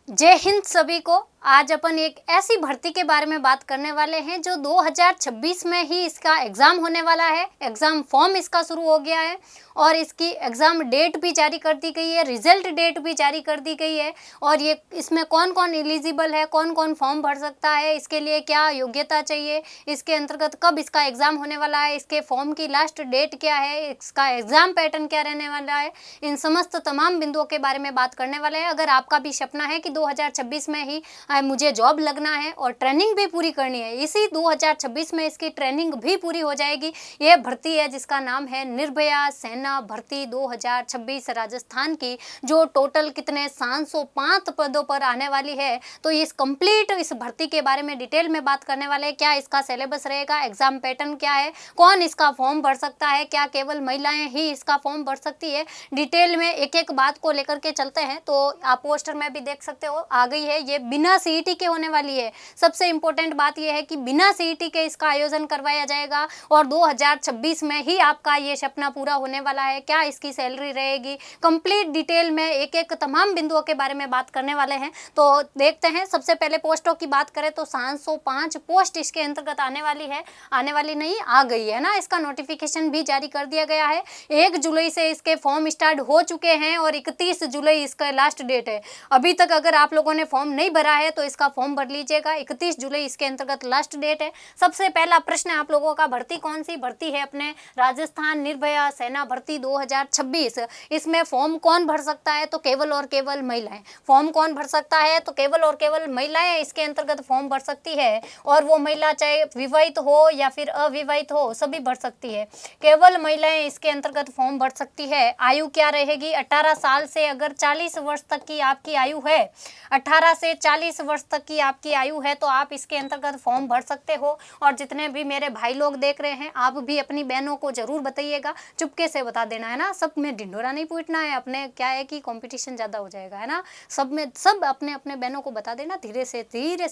जय हिंद सभी को। आज अपन एक ऐसी भर्ती के बारे में बात करने वाले हैं जो 2026 में ही इसका एग्ज़ाम होने वाला है। एग्ज़ाम फॉर्म इसका शुरू हो गया है और इसकी एग्ज़ाम डेट भी जारी कर दी गई है, रिजल्ट डेट भी जारी कर दी गई है। और ये इसमें कौन कौन एलिजिबल है, कौन कौन फॉर्म भर सकता है, इसके लिए क्या योग्यता चाहिए, इसके अंतर्गत कब इसका एग्ज़ाम होने वाला है, इसके फॉर्म की लास्ट डेट क्या है, इसका एग्ज़ाम पैटर्न क्या रहने वाला है, इन समस्त तमाम बिंदुओं के बारे में बात करने वाले हैं। अगर आपका भी सपना है कि 2026 में ही मुझे जॉब लगना है और ट्रेनिंग भी पूरी करनी है, इसी 2026 में इसकी ट्रेनिंग भी पूरी हो जाएगी। ये भर्ती है जिसका नाम है निर्भया सेना भर्ती 2026 राजस्थान की, जो टोटल कितने 705 पदों पर आने वाली है। तो इस कंप्लीट इस भर्ती के बारे में डिटेल में बात करने वाले हैं। क्या इसका सिलेबस रहेगा, एग्जाम पैटर्न क्या है, कौन इसका फॉर्म भर सकता है, क्या केवल महिलाएं ही इसका फॉर्म भर सकती है, डिटेल में एक एक बात को लेकर के चलते हैं। तो आप पोस्टर में भी देख सकते हो, आ गई है, ये बिना सीईटी के होने वाली है। सबसे इंपॉर्टेंट बात यह है कि बिना सीईटी के इसका आयोजन करवाया जाएगा और 2026 में ही आपका ये सपना पूरा होने वाला है। क्या इसकी सैलरी रहेगी, कंप्लीट डिटेल में एक एक तमाम बिंदुओं के बारे में बात करने वाले हैं। तो देखते हैं। सबसे पहले पोस्टों की बात करें तो 705 पोस्ट इसके अंतर्गत आने वाली है, आने वाली नहीं, आ गई है ना। इसका नोटिफिकेशन भी जारी कर दिया गया है। 1 जुलाई से इसके फॉर्म स्टार्ट हो चुके हैं और 31 जुलाई इसका लास्ट डेट है। अभी तक अगर आप लोगों ने फॉर्म नहीं भरा है तो इसका फॉर्म भर लीजिएगा। 31 जुलाई इसके अंतर्गत लास्ट डेट है। सबसे पहला प्रश्न आप लोगों का, भर्ती कौन सी भर्ती है? अपने राजस्थान निर्भया सेना भर्ती 2026। इसमें फॉर्म कौन भर सकता है? तो केवल और केवल महिलाएं। फॉर्म कौन भर सकता है? तो केवल और केवल महिलाएं इसके अंतर्गत फॉर्म भर सकती है। और वो महिला चाहे विवाहित हो या फिर अविवाहित हो, सभी भर सकती है। केवल महिलाएं इसके अंतर्गत फॉर्म भर सकती है। आयु क्या रहेगी? 18 साल से अगर 40 वर्ष तक की आपकी आयु है, 18 से 40 वर्ष तक की आपकी आयु है तो आप इसके अंतर्गत फॉर्म भर सकते हो। और जितने भी मेरे भाई लोग देख रहे हैं, आप भी अपनी बहनों को जरूर बताइएगा, चुपके से बता देना है ना। सब में ढिंढोरा नहीं पीटना है। अपने क्या है कि कंपटीशन ज़्यादा हो जाएगा, है ना। सब में सब अपने अपने बहनों को बता देना, धीरे से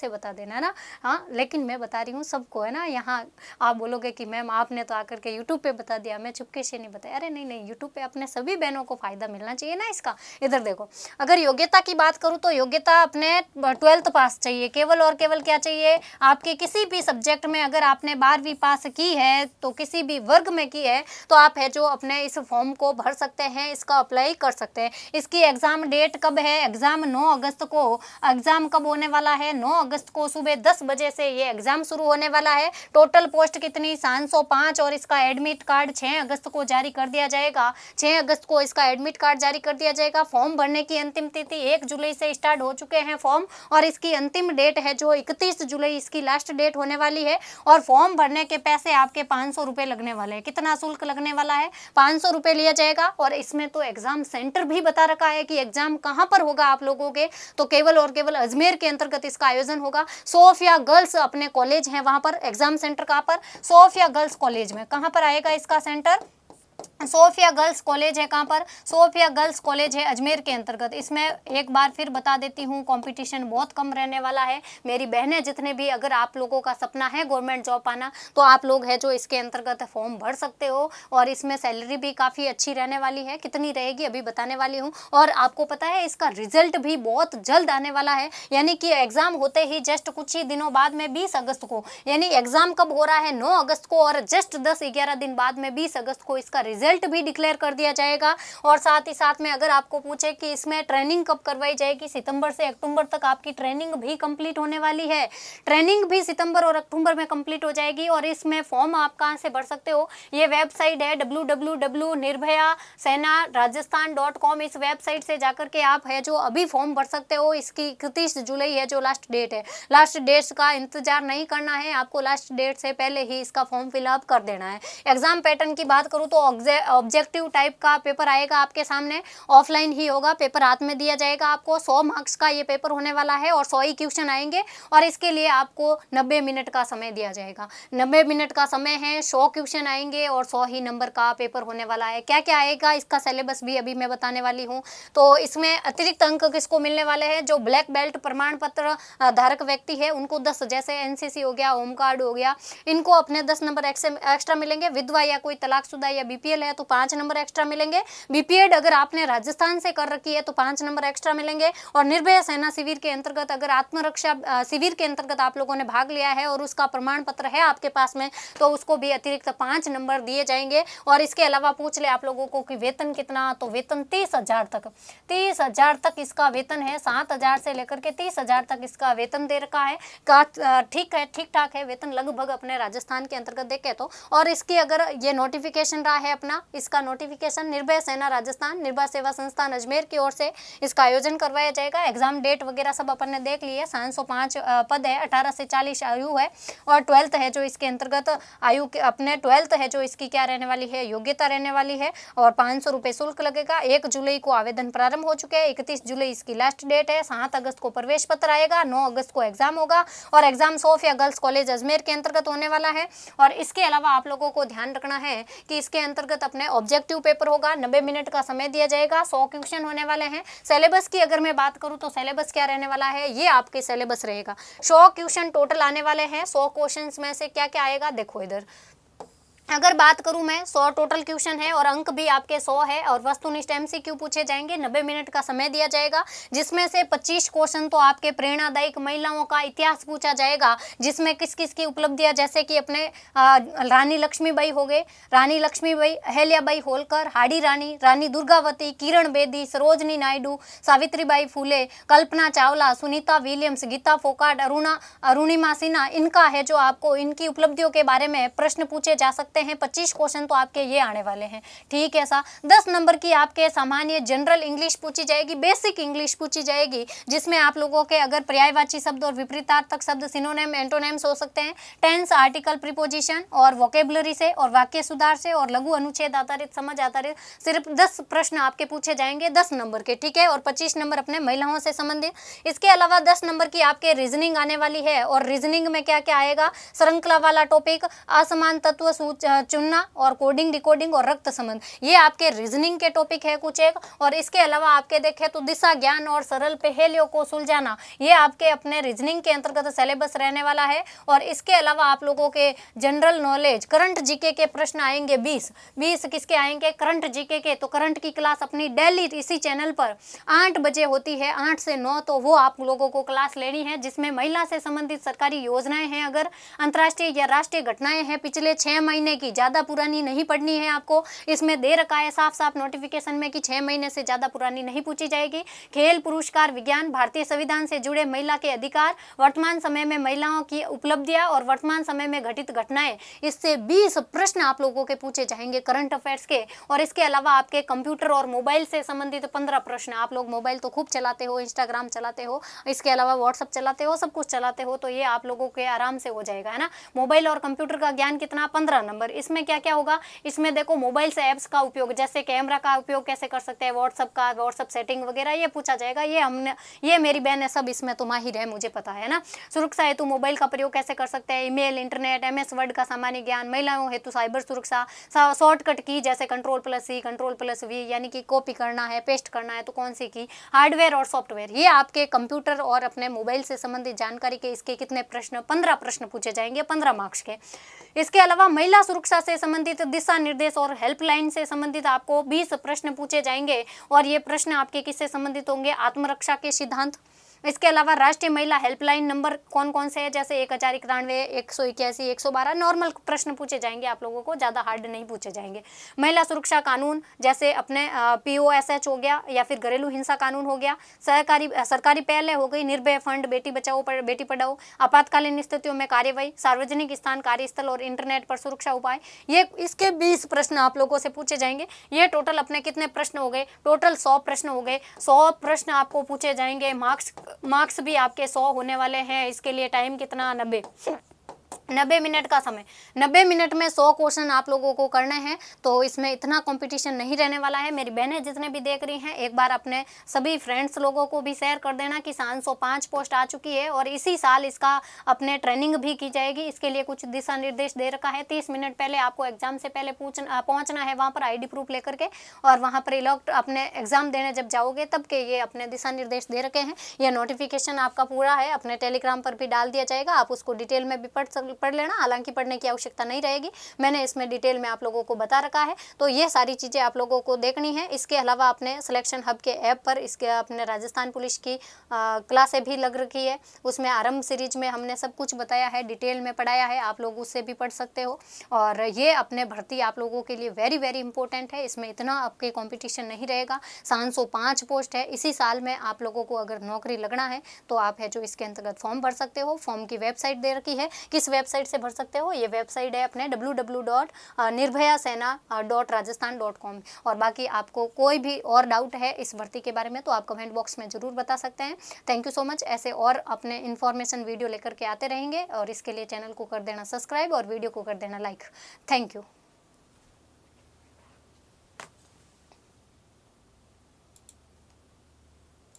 बता देना, है ना। हाँ, लेकिन मैं बता रही हूँ सबको, है ना। यहाँ आप बोलोगे कि मैम आपने तो आकर के यूट्यूब पे बता दिया, मैं चुपके से नहीं बताया। अरे नहीं, यूट्यूब पे अपने सभी बहनों को फ़ायदा मिलना चाहिए ना इसका। इधर देखो, अगर योग्यता की बात करूँ तो योग्यता अपने 12th पास चाहिए। केवल और केवल क्या चाहिए? आपके किसी भी सब्जेक्ट में अगर आपने 12वीं पास की है तो किसी भी वर्ग में की है तो आप है जो अपने इस फॉर्म को भर सकते हैं, इसका अप्लाई कर सकते हैं। इसकी एग्ज़ाम डेट कब है? एग्ज़ाम 9 अगस्त को। एग्ज़ाम कब होने वाला है? 9 अगस्त को सुबह 10 बजे से ये एग्ज़ाम शुरू होने वाला है। टोटल पोस्ट कितनी? 705। और इसका एडमिट कार्ड 6 अगस्त को जारी कर दिया जाएगा। 6 अगस्त को इसका एडमिट कार्ड जारी कर दिया जाएगा। फॉर्म भरने की अंतिम तिथि 1 जुलाई से स्टार्ट हो चुके हैं फॉर्म, और इसकी अंतिम डेट है जो 31 जुलाई इसकी लास्ट डेट होने वाली है। और फॉर्म भरने के पैसे आपके 500 रुपये लगने वाले हैं। कितना शुल्क लगने वाला है? 500 रुपये लिया जाएगा। और इसमें तो एग्जाम सेंटर भी बता रखा है कि एग्जाम कहाँ पर होगा आप लोगों के। तो केवल और केवल अजमेर के अंतर्गत इसका आयोजन होगा। सोफिया गर्ल्स अपने कॉलेज है, वहाँ पर एग्जाम सेंटर कहाँ पर? सोफिया गर्ल्स कॉलेज में। कहाँ पर आएगा इसका सेंटर? सोफिया गर्ल्स कॉलेज है। कहाँ पर? सोफिया गर्ल्स कॉलेज है अजमेर के अंतर्गत। इसमें एक बार फिर बता देती हूँ, कंपटीशन बहुत कम रहने वाला है। मेरी बहनें जितने भी, अगर आप लोगों का सपना है गवर्नमेंट जॉब पाना, तो आप लोग है जो इसके अंतर्गत फॉर्म भर सकते हो। और इसमें सैलरी भी काफ़ी अच्छी रहने वाली है। कितनी रहेगी अभी बताने वाली हूँ। और आपको पता है इसका रिजल्ट भी बहुत जल्द आने वाला है, यानी कि एग्ज़ाम होते ही जस्ट कुछ ही दिनों बाद में 20 अगस्त को, यानी एग्ज़ाम कब हो रहा है? 9 अगस्त को, और जस्ट 10-11 दिन बाद में 20 अगस्त को इसका रिजल्ट भी डिक्लेयर कर दिया जाएगा। और साथ ही साथ में अगर आपको पूछे कि इसमें ट्रेनिंग कब करवाई जाएगी, सितंबर से अक्टूबर तक आपकी ट्रेनिंग भी कंप्लीट होने वाली है। ट्रेनिंग भी सितंबर और अक्टूबर में कंप्लीट हो जाएगी। और इसमें फॉर्म आप कहां से भर सकते हो? ये वेबसाइट है www.nirbhayasena.rajasthan.com। इस वेबसाइट से जाकर के आप है जो अभी फॉर्म भर सकते हो। इसकी 31 जुलाई है जो लास्ट डेट है। लास्ट डेट्स का इंतजार नहीं करना है आपको, लास्ट डेट से पहले ही इसका फॉर्म फिलअप कर देना है। एग्जाम पैटर्न की बात करूँ तो ऑब्जेक्टिव टाइप का पेपर आएगा आपके सामने, ऑफलाइन ही होगा। पेपर हाथ में दिया जाएगा आपको। 100 मार्क्स का ये पेपर होने वाला है और 100 ही क्वेश्चन आएंगे। और इसके लिए आपको 90 मिनट का समय दिया जाएगा। 90 मिनट का समय है, 100 क्वेश्चन आएंगे और 100 ही नंबर का पेपर होने वाला है। क्या क्या आएगा इसका सिलेबस भी अभी मैं बताने वाली हूँ। तो इसमें अतिरिक्त अंक किसको मिलने वाले हैं? जो ब्लैक बेल्ट प्रमाण पत्र धारक व्यक्ति है उनको 10, जैसे एनसीसी हो गया, होमगार्ड हो गया, इनको अपने 10 नंबर एक्स्ट्रा मिलेंगे। विधवा या कोई तलाकशुदा या बीपीएल है तो 5 नंबर एक्स्ट्रा मिलेंगे। बीपीएड अगर आपने राजस्थान से कर रखी है तो 5 नंबर एक्स्ट्रा मिलेंगे। और निर्भया सेना शिविर के अंतर्गत अगर आत्मरक्षा शिविर के अंतर्गत आप लोगों ने भाग लिया है और उसका प्रमाण पत्र है आपके पास में तो उसको भी अतिरिक्त 5 नंबर दिए जाएंगे। और इसके अलावा पूछ ले आप लोगों को कि वेतन कितना, तो वेतन 30,000 तक, 30,000 तक इसका वेतन है। 7,000 से लेकर के 30,000 तक इसका वेतन दे रखा है। ठीक है, ठीक ठाक है वेतन लगभग अपने राजस्थान के अंतर्गत देखे तो। और इसकी अगर ये नोटिफिकेशन रहा है अपना, इसका नोटिफिकेशन निर्भया सेना राजस्थान निर्भया सेवा संस्थान अजमेर की ओर से इसका आयोजन करवाया जाएगा। एग्जाम डेट वगैरह सब अपन ने देख ली है। 705 पद है, 18 से 40 आयु है और 12th है जो इसके अंतर्गत आयु के अपने 12th है जो इसकी क्या रहने वाली है, योग्यता रहने वाली है। और 500 रुपये शुल्क लगेगा। 1 जुलाई को आवेदन प्रारंभ हो चुके हैं, 31 जुलाई इसकी लास्ट डेट है। 7 अगस्त को प्रवेश पत्र आएगा, 9 अगस्त को एग्जाम होगा और exam Sophia girls college Ajmer के अंतर्गत होने वाला है। और इसके अलावा आप लोगों को ध्यान रखना है कि इसके अंतर्गत अपने ऑब्जेक्टिव पेपर होगा, 90 मिनट का समय दिया जाएगा, 100 क्वेश्चन होने वाले हैं। सिलेबस की अगर मैं बात करूं तो सिलेबस क्या रहने वाला है, ये आपके सिलेबस रहेगा। 100 क्वेश्चन टोटल आने वाले हैं। 100 क्वेश्चन में से क्या क्या आएगा देखो इधर, अगर बात करूं मैं 100 टोटल क्वेश्चन है और अंक भी आपके 100 है और वस्तुनिष्ठ एमसीक्यू पूछे जाएंगे। 90 मिनट का समय दिया जाएगा जिसमें से 25 क्वेश्चन तो आपके प्रेरणादायक महिलाओं का इतिहास पूछा जाएगा, जिसमें किस किस की उपलब्धियां, जैसे कि अपने रानी लक्ष्मीबाई हो गए, रानी लक्ष्मीबाई, अहल्याबाई होलकर, हाड़ी रानी, रानी दुर्गावती, किरण बेदी, सरोजनी नायडू, सावित्रीबाई फूले, कल्पना चावला, सुनीता विलियम्स, गीता फोगाट, अरुणिमा सिन्हा, इनका है जो आपको इनकी उपलब्धियों के बारे में प्रश्न पूछे जा सकते हैं। 25 क्वेश्चन तो आपके ये आने वाले हैं। ठीक है सा 10 नंबर की आपके सामान्य जनरल इंग्लिश पूछी जाएगी, बेसिक इंग्लिश पूछी जाएगी, जिसमें आप लोगों के अगर पर्यायवाची शब्द और विपरीतार्थक शब्द, सिनोनिम, एंटोनिम्स हो सकते हैं। टेंस, आर्टिकल, प्रीपोजिशन और वोकेबलरी से और वाक्य सुधार से और लघु अनुच्छेद आधारित, समझ आधारित सिर्फ 10 प्रश्न आपके पूछे जाएंगे 10 नंबर के। ठीक है, और 25 नंबर अपने महिलाओं से संबंधित। इसके अलावा 10 नंबर की आपके रीजनिंग आने वाली है और रीजनिंग में क्या क्या आएगा, श्रृंखला वाला टॉपिक, असमान तत्व चुनना और कोडिंग, डिकोडिंग और रक्त संबंध, ये आपके रीजनिंग के टॉपिक है कुछ एक। और इसके अलावा आपके देखें तो दिशा ज्ञान और सरल पहेलियों को सुलझाना, ये आपके अपने रीजनिंग के अंतर्गत सिलेबस रहने वाला है। और इसके अलावा आप लोगों के जनरल नॉलेज, करंट जीके के प्रश्न आएंगे 20 किसके आएंगे, करंट जीके के। तो करंट की क्लास अपनी डेली इसी चैनल पर 8 बजे होती है, 8 से 9, तो वो आप लोगों को क्लास लेनी है, जिसमें महिला से संबंधित सरकारी योजनाएं हैं, अगर अंतर्राष्ट्रीय या राष्ट्रीय घटनाएं हैं पिछले 6 महीने की, ज़्यादा पुरानी नहीं पढ़नी है आपको। इसमें दे रखा है साफ साफ नोटिफिकेशन में कि 6 महीने से ज़्यादा पुरानी नहीं पूछी जाएगी। खेल, पुरस्कार, विज्ञान, भारतीय संविधान से जुड़े महिला के अधिकार, वर्तमान समय में महिलाओं की उपलब्धियां और वर्तमान समय में घटित घटनाएं, इससे 20 प्रश्न आप लोगों के पूछे जाएंगे करंट अफेयर्स के। और इसके अलावा आपके कंप्यूटर और मोबाइल से संबंधित 15 प्रश्न। आप लोग मोबाइल तो खूब चलाते हो, इंस्टाग्राम चलाते हो, इसके अलावा व्हाट्सअप चलाते हो, सब कुछ चलाते हो, तो ये आप लोगों के आराम से हो जाएगा, है ना। मोबाइल और कंप्यूटर का ज्ञान कितना, 15 नंबर। इसमें क्या क्या होगा, इसमें देखो मोबाइल से ऐप्स का उपयोग, जैसे कैमरा का उपयोग कैसे कर सकते हैं, व्हाट्सअप सेटिंग वगैरह ये पूछा जाएगा। ये मेरी बहन है, सब इसमें तो माहिर है, मुझे पता है ना। सुरक्षा हेतु मोबाइल का प्रयोग कैसे कर सकते हैं, ईमेल, इंटरनेट, MS वर्ड का सामान्य ज्ञान, महिलाओं हेतु साइबर सुरक्षा, शॉर्टकट की जैसे Ctrl+C, Ctrl+V, यानी कि कॉपी करना है, पेस्ट करना है तो कौन सी की, हार्डवेयर और सॉफ्टवेयर, ये आपके कंप्यूटर और अपने मोबाइल से संबंधित जानकारी के इसके कितने प्रश्न, 15 प्रश्न पूछे जाएंगे, 15 मार्क्स के। इसके अलावा महिला सुरक्षा से संबंधित दिशा निर्देश और हेल्पलाइन से संबंधित आपको 20 प्रश्न पूछे जाएंगे। और ये प्रश्न आपके किससे संबंधित होंगे, आत्मरक्षा के सिद्धांत। इसके अलावा राष्ट्रीय महिला हेल्पलाइन नंबर कौन कौन से हैं, जैसे 1091, 181, 112 नॉर्मल प्रश्न पूछे जाएंगे आप लोगों को, ज़्यादा हार्ड नहीं पूछे जाएंगे। महिला सुरक्षा कानून जैसे अपने POSH हो गया या फिर घरेलू हिंसा कानून हो गया, सरकारी पहले हो गई, निर्भया फंड, बेटी बचाओ बेटी पढ़ाओ, आपातकालीन स्थितियों में कार्यवाही, सार्वजनिक स्थान, कार्यस्थल और इंटरनेट पर सुरक्षा उपाय, ये इसके 20 प्रश्न आप लोगों से पूछे जाएंगे। ये टोटल अपने कितने प्रश्न हो गए, टोटल 100 प्रश्न हो गए। 100 प्रश्न आपको पूछे जाएंगे, मार्क्स भी आपके 100 होने वाले हैं। इसके लिए टाइम कितना, 90 मिनट का समय। 90 मिनट में 100 क्वेश्चन आप लोगों को करने हैं, तो इसमें इतना कंपटीशन नहीं रहने वाला है। मेरी बहनें जितने भी देख रही हैं, एक बार अपने सभी फ्रेंड्स लोगों को भी शेयर कर देना कि 705 पोस्ट आ चुकी है और इसी साल इसका अपने ट्रेनिंग भी की जाएगी। इसके लिए कुछ दिशा निर्देश दे रखा है। 30 मिनट पहले आपको एग्जाम से पहले पहुँचना है वहाँ पर ID प्रूफ लेकर के, और वहाँ पर इलेक्ट अपने एग्जाम देने जब जाओगे तब के ये अपने दिशा निर्देश दे रखे हैं। यह नोटिफिकेशन आपका पूरा है, अपने टेलीग्राम पर भी डाल दिया जाएगा, आप उसको डिटेल में भी पढ़ लेना, हालांकि पढ़ने की आवश्यकता नहीं रहेगी, मैंने इसमें डिटेल में आप लोगों को बता रखा है। तो ये सारी चीज़ें आप लोगों को देखनी है। इसके अलावा अपने सिलेक्शन हब के ऐप पर इसके अपने राजस्थान पुलिस की क्लासें भी लग रखी है, उसमें आरंभ सीरीज में हमने सब कुछ बताया है, डिटेल में पढ़ाया है, आप लोग उससे भी पढ़ सकते हो। और ये अपने भर्ती आप लोगों के लिए वेरी वेरी इंपॉर्टेंट है। इसमें इतना आपके कंपटीशन नहीं रहेगा, 705 पोस्ट है। इसी साल में आप लोगों को अगर नौकरी लगना है तो आप है जो इसके अंतर्गत फॉर्म भर सकते हो। फॉर्म की वेबसाइट दे रखी है, किस वेबसाइट से भर सकते हो, ये वेबसाइट है अपने www.nirbhayasena.rajasthan.com। और बाकी आपको कोई भी और डाउट है इस भर्ती के बारे में तो आप कमेंट बॉक्स में ज़रूर बता सकते हैं। Thank you so much. ऐसे और अपने इन्फॉर्मेशन वीडियो लेकर के आते रहेंगे, और इसके लिए चैनल को कर देना सब्सक्राइब और वीडियो को कर देना लाइक। Thank you.